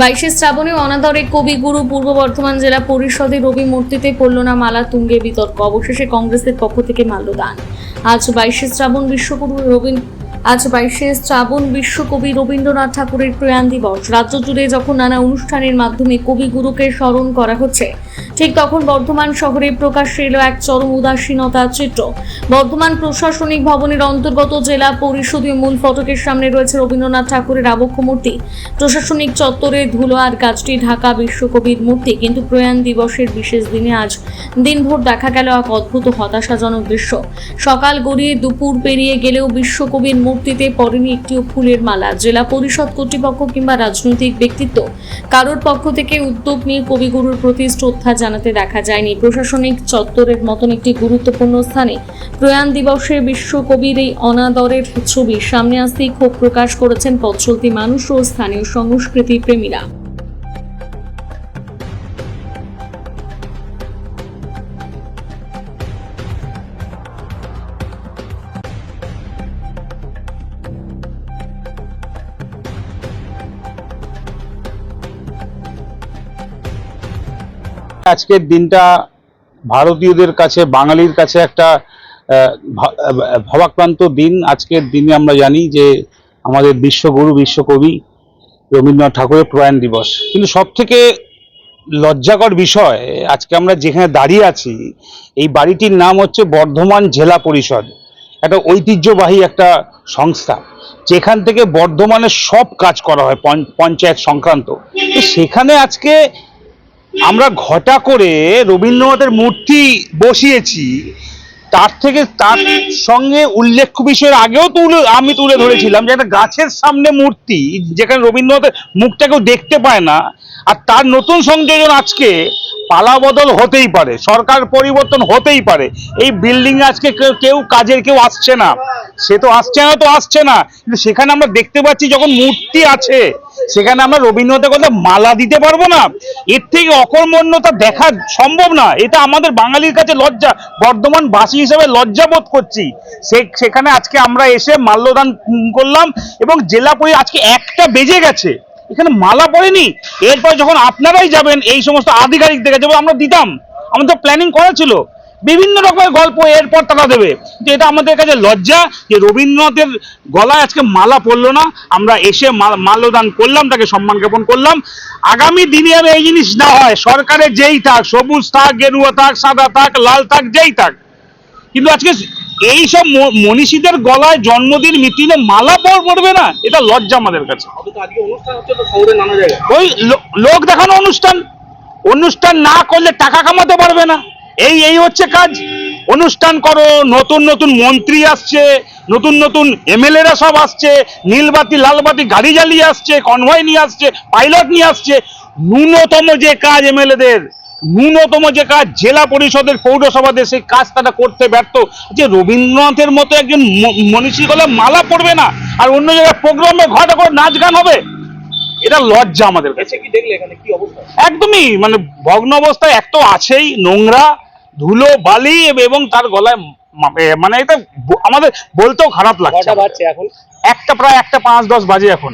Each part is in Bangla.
22শে শ্রাবণে অনাদরে কবিগুরু পূর্ব বর্ধমান জেলা পরিষদের রবি মূর্তিতে পড়ল না মালা, তুঙ্গে বিতর্ক। অবশেষে কংগ্রেসের পক্ষ থেকে মাল্যদান। আজ 22শে শ্রাবণ বিশ্বকবি রবীন্দ্রনাথ ঠাকুরের প্রয়াণ দিবস। রাজ্য জুড়ে যখন নানা অনুষ্ঠানের মাধ্যমে কবিগুরুকে স্মরণ করা হচ্ছে, ঠিক তখন বর্ধমান শহরে প্রকাশ্যে এলো এক চরম উদাসীনতার চিত্র। বর্ধমান প্রশাসনিক ভবনের অন্তর্গত জেলা পরিষদীয় মূল ফটকের সামনে রয়েছে রবীন্দ্রনাথ ঠাকুরের আবক্ষ মূর্তি। প্রশাসনিক চত্বরে ধুলো আর গাছটি ঢাকা বিশ্বকবির মূর্তি। কিন্তু প্রয়াণ দিবসের বিশেষ দিনে আজ দিনভর দেখা গেল এক অদ্ভুত হতাশাজনক দৃশ্য। সকাল গড়িয়ে দুপুর পেরিয়ে গেলেও বিশ্বকবির মূর্তিতে পড়েনি একটিও ফুলের মালা। জেলা পরিষদ কর্তৃপক্ষ কিংবা রাজনৈতিক ব্যক্তিত্ব কারোর পক্ষ থেকে উদ্যোগ নিয়ে কবিগুরুর প্রতি শ্রদ্ধা জানাতে দেখা যায়নি। প্রশাসনিক চত্বরের মতন একটি গুরুত্বপূর্ণ স্থানে প্রয়াণ দিবসে বিশ্বকবির এই অনাদরের ছবি সামনে আসতেই ক্ষোভ প্রকাশ করেছেন পথ চলতি মানুষ ও স্থানীয় সংস্কৃতি প্রেমীরা। আজকের দিনটা ভারতীয়দের কাছে, বাঙালির কাছে একটা ভাবাক্রান্ত দিন। আজকের দিনে আমরা জানি যে আমাদের বিশ্বগুরু, বিশ্বকবি রবীন্দ্রনাথ ঠাকুরের প্রয়াণ দিবস। কিন্তু সব থেকে লজ্জাকর বিষয়, আজকে আমরা যেখানে দাঁড়িয়ে আছি, এই বাড়িটির নাম হচ্ছে বর্ধমান জেলা পরিষদ। একটা ঐতিহ্যবাহী একটা সংস্থা, যেখান থেকে বর্ধমানের সব কাজ করা হয় পঞ্চায়েত সংক্রান্ত। সেখানে আজকে আমরা ঘটা করে রবীন্দ্রনাথের মূর্তি বসিয়েছি। তার সঙ্গে উল্লেখ্য বিষয়ের আগেও আমি তুলে ধরেছিলাম যে একটা গাছের সামনে মূর্তি, যেখানে রবীন্দ্রনাথের মুখটাকেও দেখতে পায় না। আর তার নতুন সংযোজন আজকে পালা বদল হতেই পারে, সরকার পরিবর্তন হতেই পারে। এই বিল্ডিং আজকে কেউ আসছে না, সে তো আসছে না, কিন্তু সেখানে আমরা দেখতে পাচ্ছি যখন মূর্তি আছে সেখানে আমরা রবীন্দ্রনাথের কথা মালা দিতে পারবো না। এর থেকে অকর্মণ্যতা দেখা সম্ভব না। এটা আমাদের বাঙালির কাছে লজ্জা, বর্ধমানবাসী হিসেবে লজ্জা বোধ করছি। সেখানে আজকে আমরা এসে মাল্যদান করলাম এবং জেলা পরিষদ আজকে 1টা বেজে গেছে, এখানে মালা পড়েনি। এরপর যখন আপনারাই যাবেন এই সমস্ত আধিকারিকদের কাছে, আমরা দিতাম, আমাদের প্ল্যানিং করা ছিল, বিভিন্ন রকমের গল্প এরপর তারা দেবে। যে এটা আমাদের কাছে লজ্জা যে রবীন্দ্রনাথের গলায় আজকে মালা পড়লো না। আমরা এসে মাল্যদান করলাম, তাকে সম্মান জ্ঞাপন করলাম। আগামী দিনে আর এই জিনিস না হয়, সরকারের যেই থাক, সবুজ থাক, গেরুয়া থাক, সাদা থাক, লাল থাক, যেই থাক, কিন্তু আজকে এইসব মনীষীদের গলায় জন্মদিন মিটিংয়ে মালা পড়বে না, এটা লজ্জা আমাদের কাছে। ওই লোক দেখানো অনুষ্ঠান না করলে টাকা কামাতে পারবে না, এই হচ্ছে কাজ। অনুষ্ঠান করো, নতুন নতুন মন্ত্রী আসছে, নতুন নতুন এমএলএরা সব আসছে, নীলবাতি লালবাতি গাড়ি জ্বালিয়ে আসছে, কনভয় নিয়ে আসছে, পাইলট নিয়ে আসছে। ন্যূনতম যে কাজ এমএলএদের, ন্যূনতম যে কাজ জেলা পরিষদের, পৌরসভাদের, সেই কাজ তারা করতে ব্যর্থ। যে রবীন্দ্রনাথের মতো একজন মনীষী গলায় মালা পড়বে না আর অন্য জায়গায় প্রোগ্রামে ঘটা করে নাচ গান হবে, এটা লজ্জা আমাদের কাছে। কি দেখলে এখানে কি অবস্থা? একদমই মানে ভগ্ন অবস্থায়, এক তো আছেই নোংরা, ধুলো বালি এবং তার গলায় মানে এটা আমাদের বলতেও খারাপ লাগছে। এখন প্রায় 1:05-10 বাজে এখন।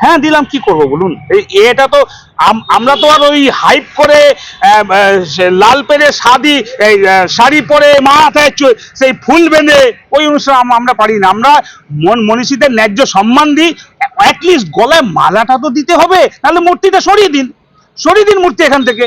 হ্যাঁ দিলাম, কি করবো বলুন। এটা তো আমরা তো আর ওই হাইপ করে লাল পেরে শাড়ি পরে মাথায় সেই ফুল বেঁধে ওই অনুষ্ঠান আমরা পারি না। আমরা মনীষীদের ন্যায্য সম্মান দিই, অ্যাটলিস্ট গলায় মালাটা তো দিতে হবে, নাহলে মূর্তিটা সরিয়ে দিন মূর্তি এখান থেকে।